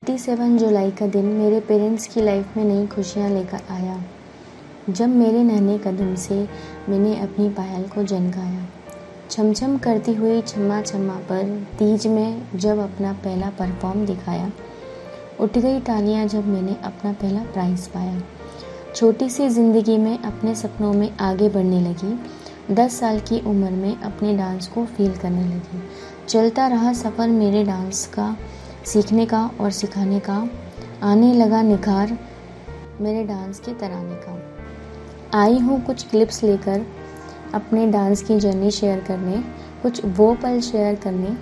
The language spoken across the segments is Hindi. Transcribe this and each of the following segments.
27 जुलाई का दिन मेरे पेरेंट्स की लाइफ में नई खुशियाँ लेकर आया, जब मेरे नन्हे कदम से मैंने अपनी पायल को जनकाया। छमछम करती हुई छम्मा छम्मा पर तीज में जब अपना पहला परफॉर्म दिखाया, उठ गई तालियां जब मैंने अपना पहला प्राइज़ पाया। छोटी सी ज़िंदगी में अपने सपनों में आगे बढ़ने लगी, 10 साल की उम्र में अपने डांस को फील करने लगी। चलता रहा सफ़र मेरे डांस का, सीखने का और सिखाने का, आने लगा निखार मेरे डांस के तराने का। आई हूँ कुछ क्लिप्स लेकर अपने डांस की जर्नी शेयर करने, कुछ वो पल शेयर करने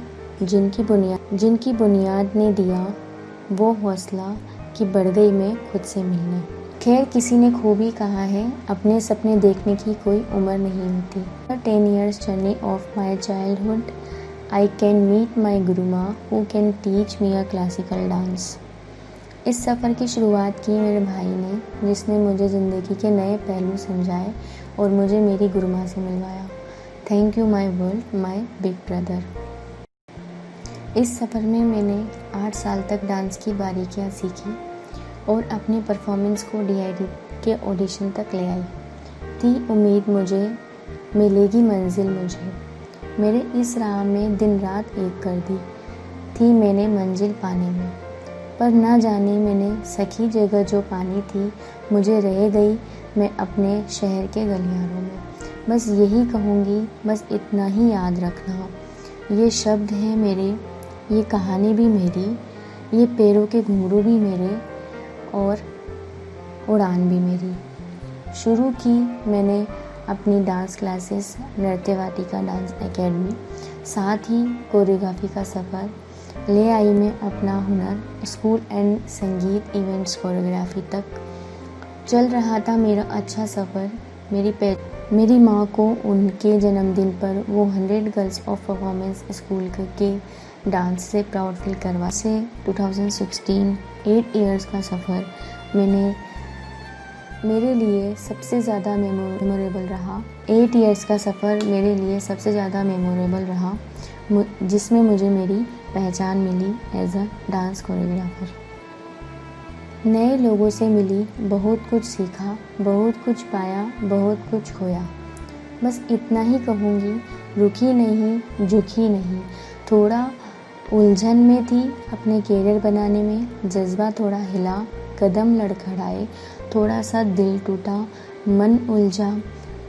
जिनकी बुनियाद ने दिया वो हौसला कि बढ़ गई मैं खुद से मिलने। खैर, किसी ने खूब ही कहा है, अपने सपने देखने की कोई उम्र नहीं होती। 10 years journey of my childhood, I can meet my guruma who can teach me a classical dance। इस सफ़र की शुरुआत की मेरे भाई ने, जिसने मुझे ज़िंदगी के नए पहलू समझाए और मुझे मेरी गुरुमा से मिलवाया। Thank you my world, my big brother. इस सफ़र में मैंने 8 साल तक डांस की बारीकियाँ सीखी और अपनी परफॉर्मेंस को DID के ऑडिशन तक ले आई। थी उम्मीद मुझे मिलेगी मंजिल मुझे, मेरे इस राह में दिन रात एक कर दी थी मैंने मंजिल पाने में। पर ना जाने मैंने सखी जगह जो पानी थी, मुझे रह गई मैं अपने शहर के गलियारों में। बस यही कहूँगी, बस इतना ही याद रखना, ये शब्द हैं मेरे, ये कहानी भी मेरी, ये पैरों के घुंघरू भी मेरे और उड़ान भी मेरी। शुरू की मैंने अपनी डांस क्लासेस नृत्य वाटिका डांस एकेडमी, साथ ही कोरियोग्राफी का सफ़र ले आई मैं अपना हुनर स्कूल एंड संगीत इवेंट्स कोरियोग्राफी तक। चल रहा था मेरा अच्छा सफ़र। मेरी माँ को उनके जन्मदिन पर वो 100 गर्ल्स ऑफ परफॉर्मेंस स्कूल के डांस से प्राउड फील करवा से 2016 8 इयर्स का सफ़र मेरे लिए सबसे ज़्यादा मेमोरेबल रहा। 8 इयर्स का सफ़र मेरे लिए सबसे ज़्यादा मेमोरेबल रहा, जिसमें मुझे मेरी पहचान मिली एज अ डांस कोरियोग्राफर। नए लोगों से मिली, बहुत कुछ सीखा, बहुत कुछ पाया, बहुत कुछ खोया। बस इतना ही कहूँगी, रुकी नहीं, झुकी नहीं। थोड़ा उलझन में थी अपने कैरियर बनाने में, जज्बा थोड़ा हिला, कदम लड़खड़ाए, थोड़ा सा दिल टूटा, मन उलझा।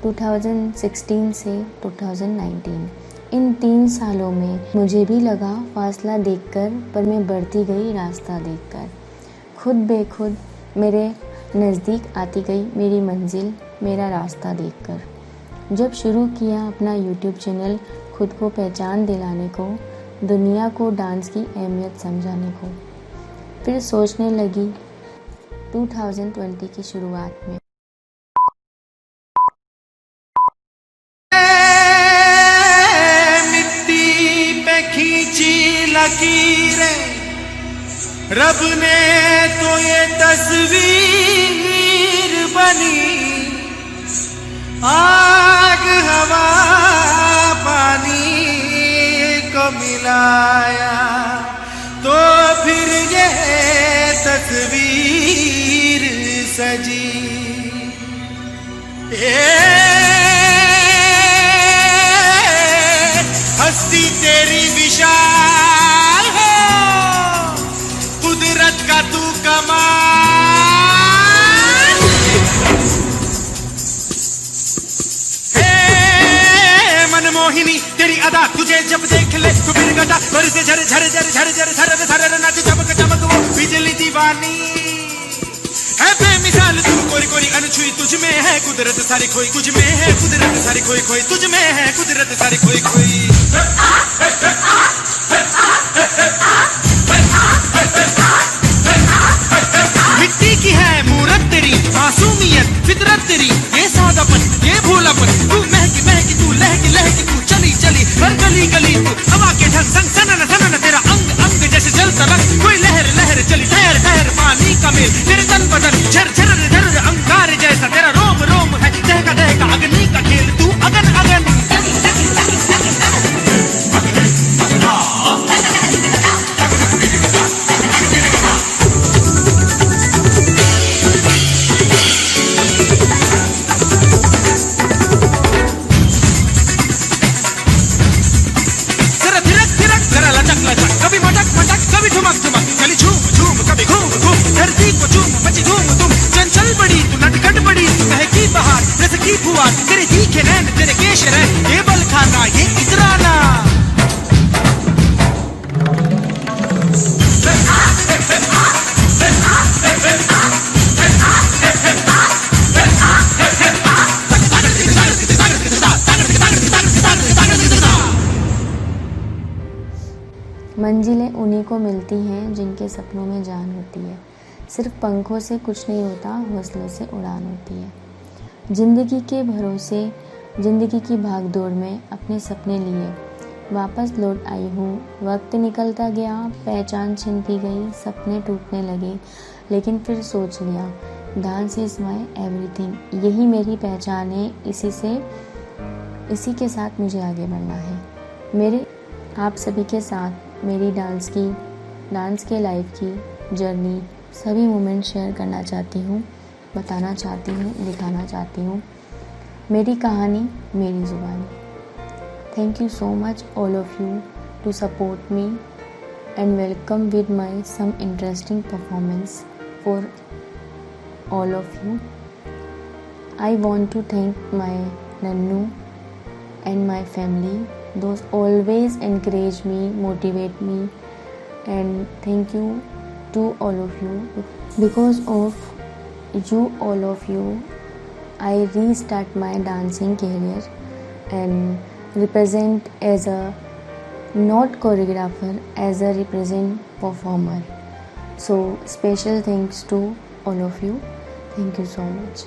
2016 से 2019 इन 3 सालों में मुझे भी लगा फासला देखकर, पर मैं बढ़ती गई रास्ता देखकर। खुद बेखुद मेरे नज़दीक आती गई मेरी मंजिल, मेरा रास्ता देखकर। जब शुरू किया अपना YouTube चैनल, खुद को पहचान दिलाने को, दुनिया को डांस की अहमियत समझाने को, फिर सोचने लगी 2020 की शुरुआत में मिट्टी पे खींची लकीरें, रब ने तो ये तस्वीर बनी। आग हवा पानी को मिलाया तो फिर ये तस्वीर सजी। हस्ती तेरी विशाल हो, कुदरत का तू कमाल। मनमोहिनी तेरी अदा, तुझे जब देख ले तो फिर गटा बरसे झर झर झर झर झर झर झर नाच चमक चमक वो बिजली दीवानी है। बेमिसाल तू कोरी कोरी अनछुई, तुझ में है कुदरत सारी खोई, तुझ में है कुदरत सारी खोई खोई, तुझ में है कुदरत सारी खोई खोई। मिट्टी की है मूरत तेरी, मासूमियत फितरत तेरी, ये सादापन ये भोलापन, तू महकी महकी तू लहकी लहकी तू चली चली हर गली गली तू हवा के ढंग संग सनन सनन, तेरा अंग अंग जैसे जलता रंग, कोई लहर लहर चली ठहर ठहर पानी का मेल, तेरे तन बदन झर झर झर अंगार जैसा, तेरा रोम रोम है दहका दहका अग्नि का खेल, तू अगन अगन। दुआएं उन्हीं को मिलती हैं जिनके सपनों में जान होती है। सिर्फ पंखों से कुछ नहीं होता, हौसलों से उड़ान होती है। ज़िंदगी के भरोसे, ज़िंदगी की भागदौड़ में अपने सपने लिए वापस लौट आई हूँ। वक्त निकलता गया, पहचान छिनती गई, सपने टूटने लगे, लेकिन फिर सोच लिया डांस इज़ माई एवरीथिंग। यही मेरी पहचान है, इसी के साथ मुझे आगे बढ़ना है। मेरे आप सभी के साथ मेरी डांस के लाइफ की जर्नी, सभी मोमेंट शेयर करना चाहती हूँ, बताना चाहती हूँ, दिखाना चाहती हूँ। मेरी कहानी, मेरी ज़ुबानी। Thank you so much all of you to support me and welcome with my some interesting performance for all of you. I want to thank my Nannu and my family. Those always encourage me, motivate me, and thank you to all of you. Because of you, all of you, I restart my dancing career and represent as a not choreographer, as a represent performer. So special thanks to all of you. Thank you so much.